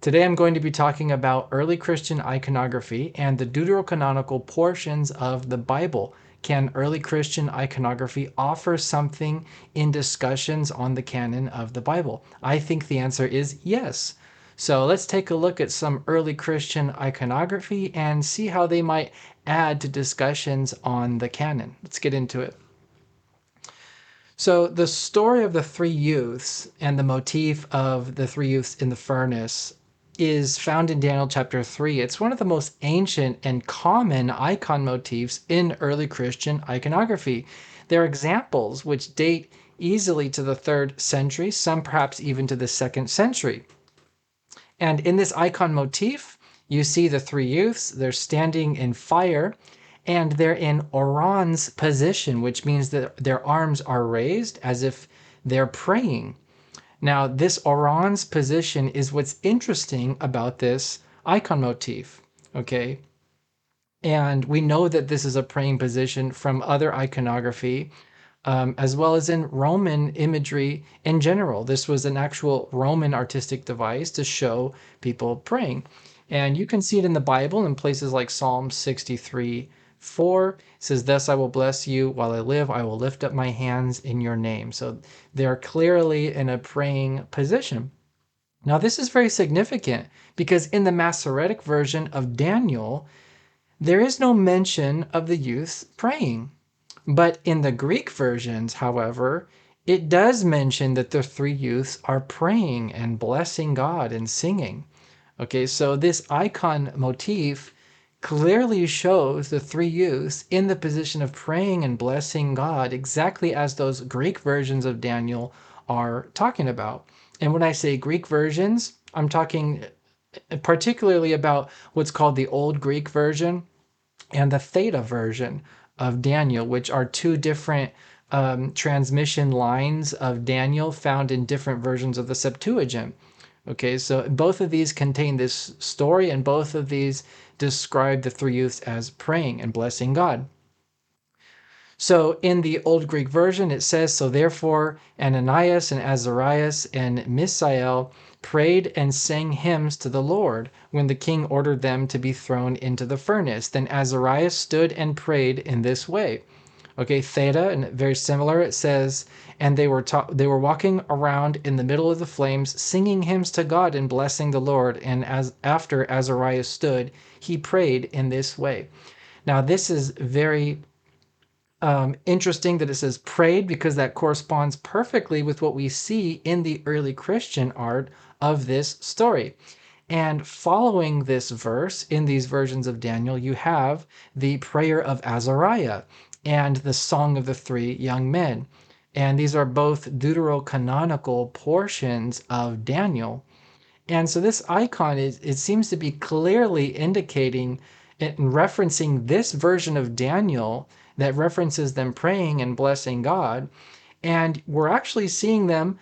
Today I'm going to be talking about early Christian iconography and the Deuterocanonical portions of the Bible. Can early Christian iconography offer something in discussions on the canon of the Bible? I think the answer is yes. So let's take a look at some early Christian iconography and see how they might add to discussions on the canon. Let's get into it. So the story of the three youths and the motif of the three youths in the furnace is found in Daniel chapter 3. It's one of the most ancient and common icon motifs in early Christian iconography. There are examples which date easily to the 3rd century, some perhaps even to the 2nd century. And in this icon motif, you see the three youths, they're standing in fire, and they're in oran's position, which means that their arms are raised as if they're praying. Now, this oran's position is what's interesting about this icon motif, okay? And we know that this is a praying position from other iconography, as well as in Roman imagery in general. This was an actual Roman artistic device to show people praying. And you can see it in the Bible in places like Psalm 63:4. It says, "Thus I will bless you while I live. I will lift up my hands in your name." So they're clearly in a praying position. Now, this is very significant because in the Masoretic version of Daniel, there is no mention of the youths praying. But in the Greek versions, however, it does mention that the three youths are praying and blessing God and singing. Okay, so this icon motif clearly shows the three youths in the position of praying and blessing God, exactly as those Greek versions of Daniel are talking about. And when I say Greek versions, I'm talking particularly about what's called the Old Greek version and the Theta version of Daniel, which are two different transmission lines of Daniel found in different versions of the Septuagint. Okay, so both of these contain this story, and both of these describe the three youths as praying and blessing God. So in the Old Greek version, it says, "So therefore Ananias and Azariah and Misael prayed and sang hymns to the Lord when the king ordered them to be thrown into the furnace. Then Azariah stood and prayed in this way." Okay, Theta, and very similar, it says, "And they were walking around in the middle of the flames, singing hymns to God and blessing the Lord. And as after Azariah stood, he prayed in this way." Now, this is very interesting that it says prayed, because that corresponds perfectly with what we see in the early Christian art of this story. And following this verse in these versions of Daniel, you have the prayer of Azariah and the song of the three young men. And these are both Deuterocanonical portions of Daniel. And so this icon it seems to be clearly indicating and referencing this version of Daniel that references them praying and blessing God. And we're actually seeing them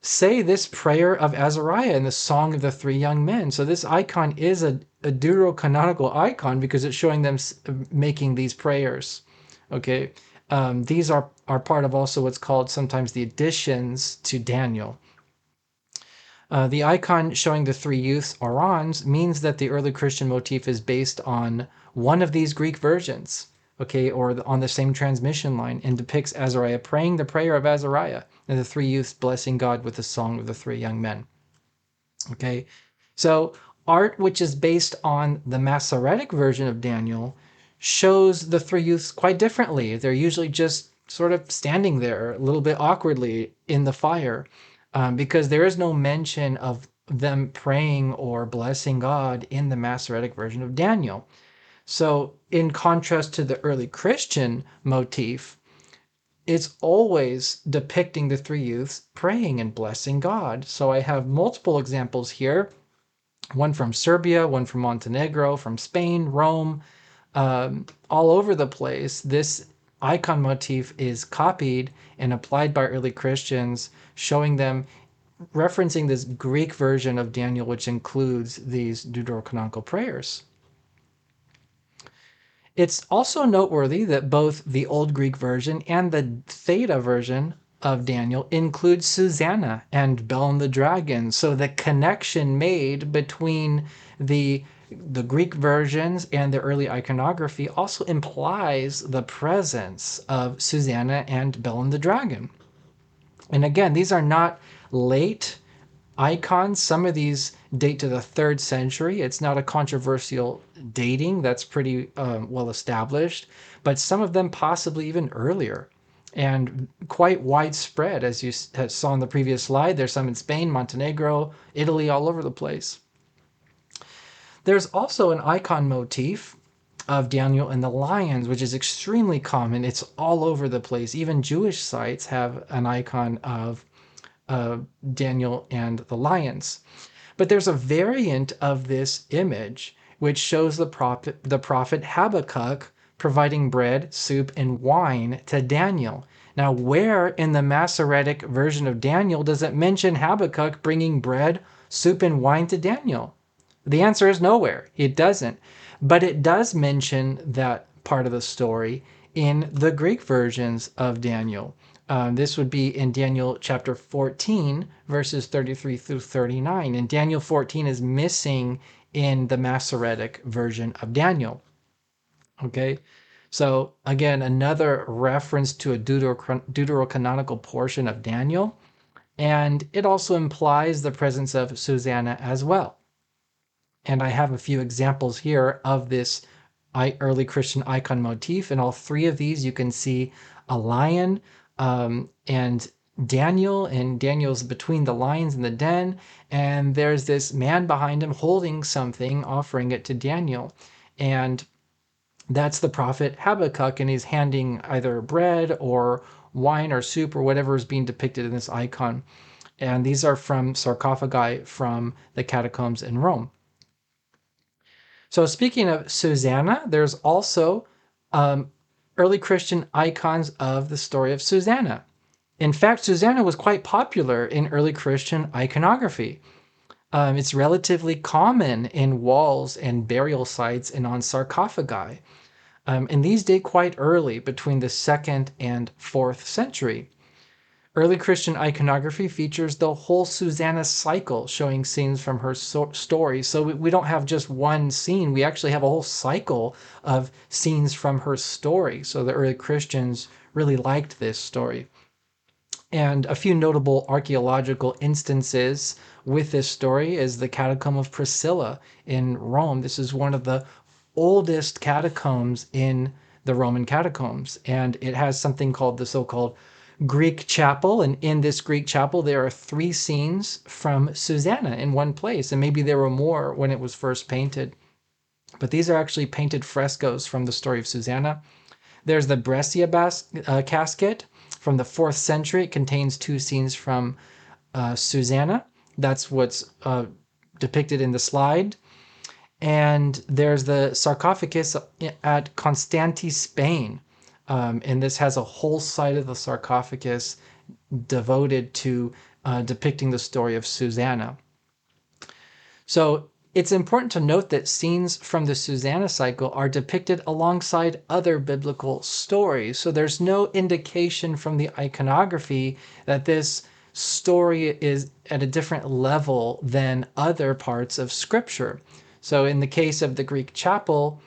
say this prayer of Azariah in the Song of the Three Young Men. So this icon is a deuterocanonical icon because it's showing them making these prayers. Okay, these are part of also what's called sometimes the additions to Daniel. The icon showing the three youths, orans, means that the early Christian motif is based on one of these Greek versions, okay, or on the same transmission line, and depicts Azariah praying the prayer of Azariah and the three youths blessing God with the song of the three young men. Okay, so art which is based on the Masoretic version of Daniel shows the three youths quite differently. They're usually just sort of standing there a little bit awkwardly in the fire, because there is no mention of them praying or blessing God in the Masoretic version of Daniel. So in contrast to the early Christian motif, it's always depicting the three youths praying and blessing God. So I have multiple examples here, one from Serbia, one from Montenegro, from Spain, Rome, all over the place. This icon motif is copied and applied by early Christians, showing them referencing this Greek version of Daniel, which includes these Deuterocanonical prayers. It's also noteworthy that both the Old Greek version and the Theta version of Daniel includes Susanna and Bel and the Dragon. So the connection made between the Greek versions and the early iconography also implies the presence of Susanna and Bel and the Dragon. And again, these are not late icons. Some of these date to the 3rd century. It's not a controversial dating, that's pretty well established, but some of them possibly even earlier and quite widespread. As you saw in the previous slide, there's some in Spain, Montenegro, Italy, all over the place. There's also an icon motif of Daniel and the lions, which is extremely common. It's all over the place. Even Jewish sites have an icon of Daniel and the lions. But there's a variant of this image which shows the prophet Habakkuk providing bread, soup, and wine to Daniel. Now, where in the Masoretic version of Daniel does it mention Habakkuk bringing bread, soup, and wine to Daniel? The answer is nowhere. It doesn't. But it does mention that part of the story in the Greek versions of Daniel. This would be in Daniel chapter 14, verses 33 through 39. And Daniel 14 is missing in the Masoretic version of Daniel. Okay, so again, another reference to a Deuterocanonical portion of Daniel. And it also implies the presence of Susanna as well. And I have a few examples here of this early Christian icon motif. In all three of these, you can see a lion and Daniel's between the lions in the den, and there's this man behind him holding something, offering it to Daniel. And that's the prophet Habakkuk, and he's handing either bread or wine or soup or whatever is being depicted in this icon. And these are from sarcophagi from the catacombs in Rome. So speaking of Susanna, there's also early Christian icons of the story of Susanna. In fact, Susanna was quite popular in early Christian iconography. It's relatively common in walls and burial sites and on sarcophagi. And these date quite early, between the 2nd and 4th century. Early Christian iconography features the whole Susanna cycle, showing scenes from her story. So we don't have just one scene, we actually have a whole cycle of scenes from her story. So the early Christians really liked this story. And a few notable archaeological instances with this story is the Catacomb of Priscilla in Rome. This is one of the oldest catacombs in the Roman catacombs, and it has something called the so-called Greek chapel. And in this Greek chapel, there are 3 scenes from Susanna in one place, and maybe there were more when it was first painted. But these are actually painted frescoes from the story of Susanna. There's the Brescia casket from the 4th century. It contains 2 scenes from Susanna. That's what's depicted in the slide. And there's the sarcophagus at Constantine, Spain. And this has a whole side of the sarcophagus devoted to depicting the story of Susanna. So it's important to note that scenes from the Susanna cycle are depicted alongside other biblical stories. So there's no indication from the iconography that this story is at a different level than other parts of Scripture. So in the case of the Greek chapel,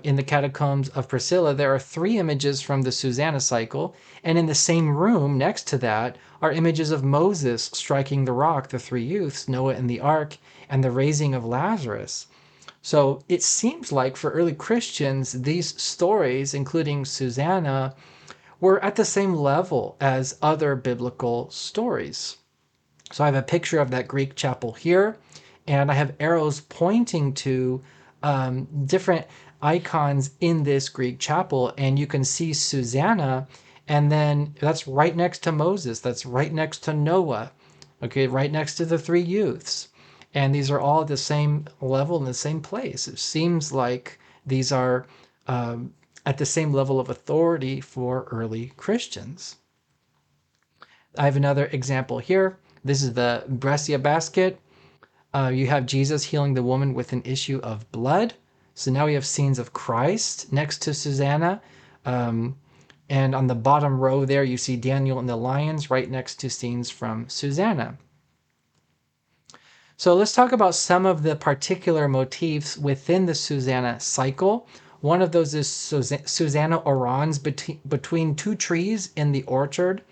in the catacombs of Priscilla, there are 3 images from the Susanna cycle, and in the same room next to that are images of Moses striking the rock, the 3 youths, Noah and the ark, and the raising of Lazarus. So it seems like for early Christians, these stories, including Susanna, were at the same level as other biblical stories. So I have a picture of that Greek chapel here, and I have arrows pointing to different icons in this Greek chapel, and you can see Susanna, and then that's right next to Moses, that's right next to Noah, okay, right next to the 3 youths. And these are all at the same level in the same place. It seems like these are at the same level of authority for early Christians. I have another example here. This is the Brescia basket. You have Jesus healing the woman with an issue of blood. So now we have scenes of Christ next to Susanna. And on the bottom row there, you see Daniel and the lions right next to scenes from Susanna. So let's talk about some of the particular motifs within the Susanna cycle. One of those is Susanna orans between two trees in the orchard,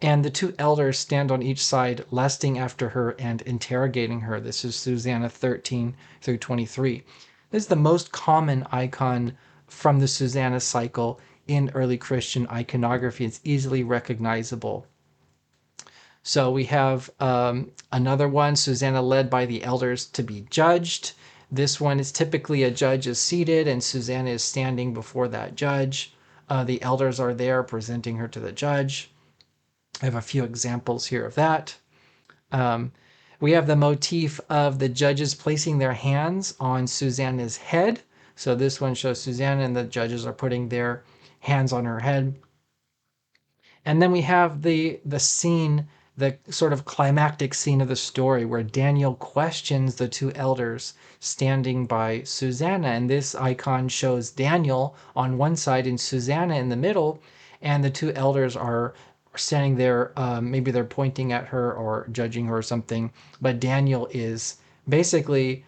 and the two elders stand on each side, lusting after her and interrogating her. This is Susanna 13 through 23. This is the most common icon from the Susanna cycle in early Christian iconography. It's easily recognizable. So we have another one, Susanna led by the elders to be judged. This one is typically a judge is seated and Susanna is standing before that judge. The elders are there presenting her to the judge. I have a few examples here of that. We have the motif of the judges placing their hands on Susanna's head. So this one shows Susanna and the judges are putting their hands on her head. And then we have the scene, the sort of climactic scene of the story where Daniel questions the two elders standing by Susanna. And this icon shows Daniel on one side and Susanna in the middle. And the two elders are standing there. Maybe they're pointing at her or judging her or something. But Daniel is basically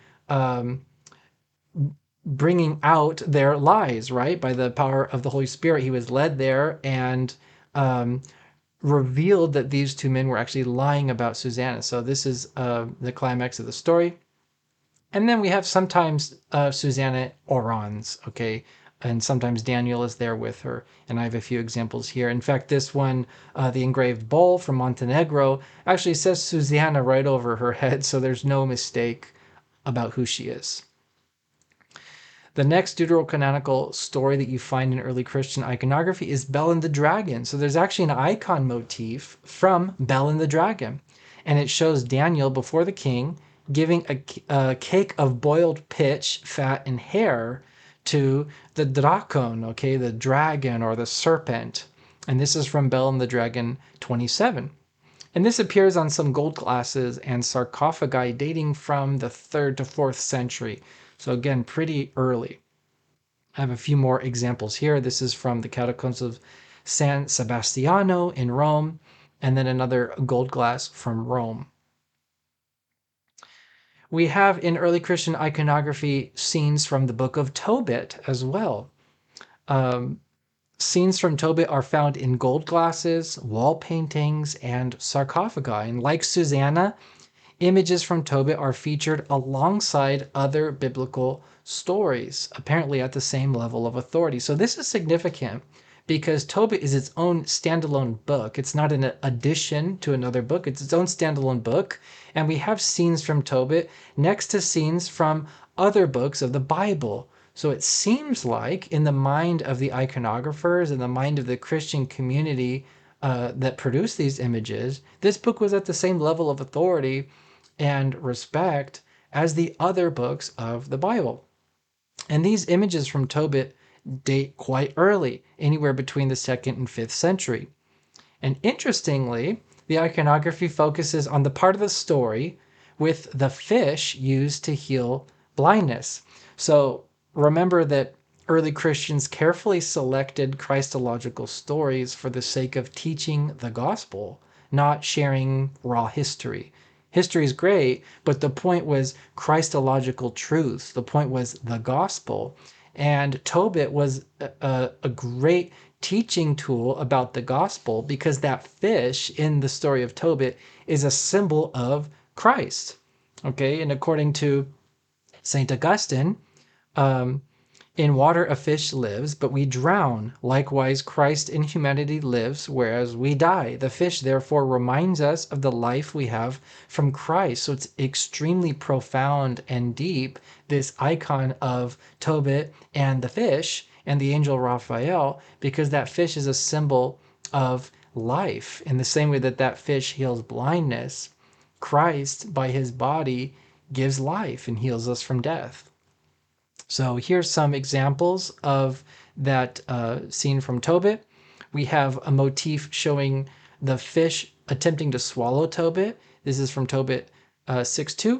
bringing out their lies, right? By the power of the Holy Spirit, he was led there and revealed that these two men were actually lying about Susanna. So this is the climax of the story. And then we have sometimes Susanna orans, okay? And sometimes Daniel is there with her. And I have a few examples here. In fact, this one, the engraved bowl from Montenegro, actually says Susanna right over her head. So there's no mistake about who she is. The next Deuterocanonical story that you find in early Christian iconography is Bel and the Dragon. So there's actually an icon motif from Bel and the Dragon. And it shows Daniel before the king giving a cake of boiled pitch, fat, and hair to the Drakon, okay, the dragon or the serpent. And this is from Bel and the Dragon 27. And this appears on some gold glasses and sarcophagi dating from the 3rd to 4th century. So again, pretty early. I have a few more examples here. This is from the Catacombs of San Sebastiano in Rome, and then another gold glass from Rome. We have in early Christian iconography scenes from the book of Tobit as well. Scenes from Tobit are found in gold glasses, wall paintings, and sarcophagi. And like Susanna, images from Tobit are featured alongside other biblical stories, apparently at the same level of authority. So this is significant because Tobit is its own standalone book. It's not an addition to another book. It's its own standalone book. And we have scenes from Tobit next to scenes from other books of the Bible. So it seems like in the mind of the iconographers, in the mind of the Christian community that produced these images, this book was at the same level of authority and respect as the other books of the Bible. And these images from Tobit date quite early, anywhere between the 2nd and 5th century. And interestingly, the iconography focuses on the part of the story with the fish used to heal blindness. So remember that early Christians carefully selected Christological stories for the sake of teaching the gospel, not sharing raw history. History is great, but the point was Christological truth. The point was the gospel. And Tobit was a great teaching tool about the gospel because that fish in the story of Tobit is a symbol of Christ. Okay, and according to St. Augustine, in water a fish lives, but we drown. Likewise, Christ in humanity lives, whereas we die. The fish, therefore, reminds us of the life we have from Christ. So it's extremely profound and deep, this icon of Tobit and the fish and the angel Raphael, because that fish is a symbol of life. In the same way that that fish heals blindness, Christ, by his body, gives life and heals us from death. So here's some examples of that scene from Tobit. We have a motif showing the fish attempting to swallow Tobit. This is from Tobit 6:2.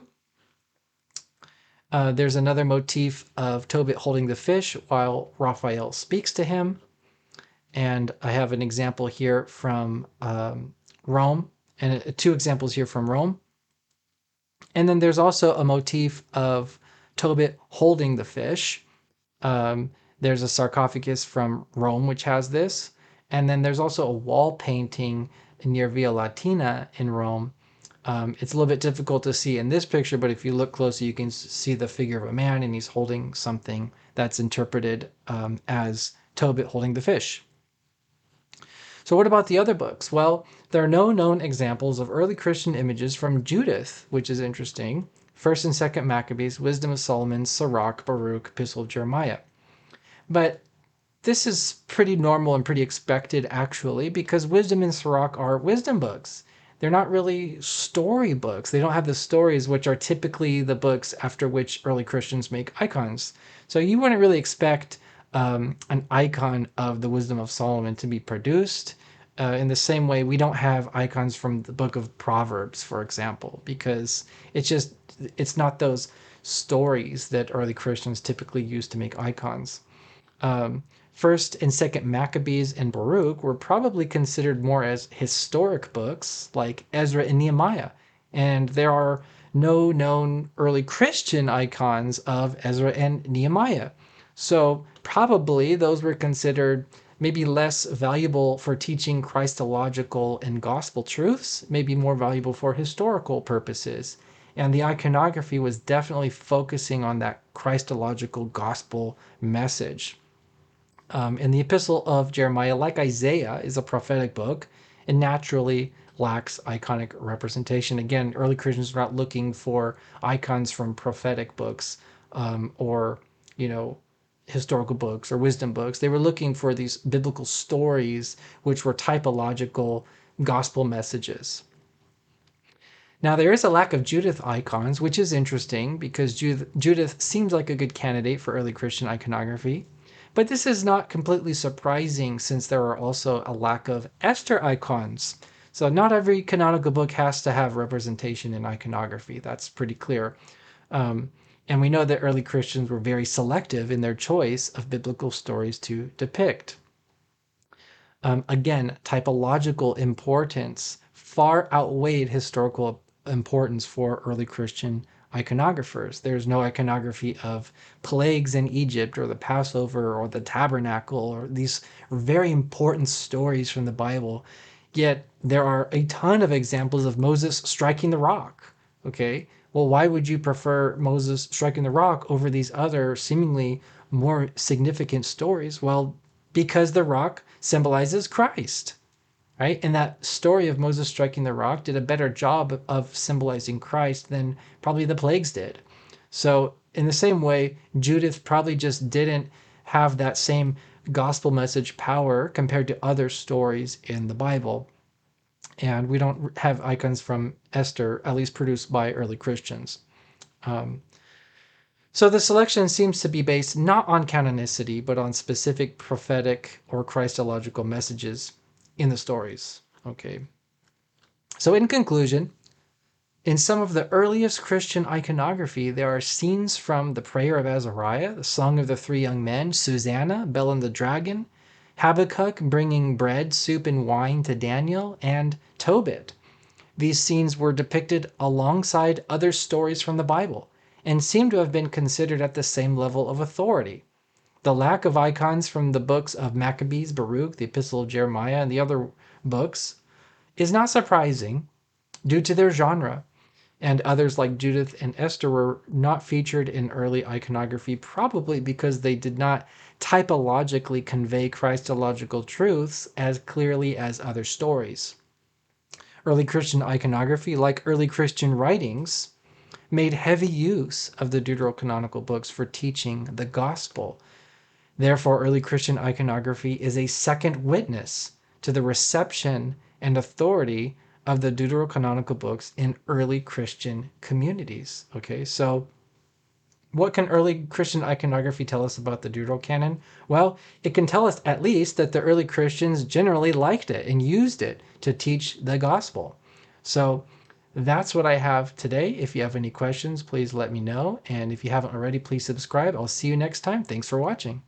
There's another motif of Tobit holding the fish while Raphael speaks to him. And I have an example here from Rome, and two examples here from Rome. And then there's also a motif of Tobit holding the fish. There's a sarcophagus from Rome which has this. And then there's also a wall painting near Via Latina in Rome. It's a little bit difficult to see in this picture, but if you look closely, you can see the figure of a man, and he's holding something that's interpreted as Tobit holding the fish. So what about the other books? Well, there are no known examples of early Christian images from Judith, which is interesting. 1st and 2nd Maccabees, Wisdom of Solomon, Sirach, Baruch, Epistle of Jeremiah. But this is pretty normal and pretty expected, actually, because Wisdom and Sirach are wisdom books. They're not really story books. They don't have the stories, which are typically the books after which early Christians make icons. So you wouldn't really expect an icon of the Wisdom of Solomon to be produced. In the same way, we don't have icons from the book of Proverbs, for example, because it's not those stories that early Christians typically use to make icons. 1st and 2nd Maccabees and Baruch were probably considered more as historic books like Ezra and Nehemiah. And there are no known early Christian icons of Ezra and Nehemiah. So probably those were considered maybe less valuable for teaching Christological and gospel truths, maybe more valuable for historical purposes. And the iconography was definitely focusing on that Christological gospel message. And the Epistle of Jeremiah, like Isaiah, is a prophetic book and naturally lacks iconic representation. Again, early Christians were not looking for icons from prophetic books or, historical books or wisdom books. They were looking for these biblical stories, which were typological gospel messages. Now, there is a lack of Judith icons, which is interesting because Judith seems like a good candidate for early Christian iconography. But this is not completely surprising since there are also a lack of Esther icons. So not every canonical book has to have representation in iconography. That's pretty clear. And we know that early Christians were very selective in their choice of biblical stories to depict. Again, typological importance far outweighed historical importance for early Christian iconographers. There's no iconography of plagues in Egypt or the Passover or the tabernacle or these very important stories from the Bible. Yet there are a ton of examples of Moses striking the rock. Okay, well, why would you prefer Moses striking the rock over these other seemingly more significant stories? Well, because the rock symbolizes Christ. Right? And that story of Moses striking the rock did a better job of symbolizing Christ than probably the plagues did. So in the same way, Judith probably just didn't have that same gospel message power compared to other stories in the Bible. And we don't have icons from Esther, at least produced by early Christians. So the selection seems to be based not on canonicity, but on specific prophetic or Christological messages in the stories. Okay. So in conclusion, in some of the earliest Christian iconography, there are scenes from the Prayer of Azariah, the Song of the Three Young Men, Susanna, Bel and the Dragon, Habakkuk bringing bread, soup, and wine to Daniel, and Tobit. These scenes were depicted alongside other stories from the Bible and seem to have been considered at the same level of authority. The lack of icons from the books of Maccabees, Baruch, the Epistle of Jeremiah, and the other books is not surprising due to their genre, and others like Judith and Esther were not featured in early iconography, probably because they did not typologically convey Christological truths as clearly as other stories. Early Christian iconography, like early Christian writings, made heavy use of the Deuterocanonical books for teaching the gospel. Therefore, early Christian iconography is a second witness to the reception and authority of the Deuterocanonical books in early Christian communities. Okay, so what can early Christian iconography tell us about the Deuterocanon? Well, it can tell us at least that the early Christians generally liked it and used it to teach the gospel. So that's what I have today. If you have any questions, please let me know. And if you haven't already, please subscribe. I'll see you next time. Thanks for watching.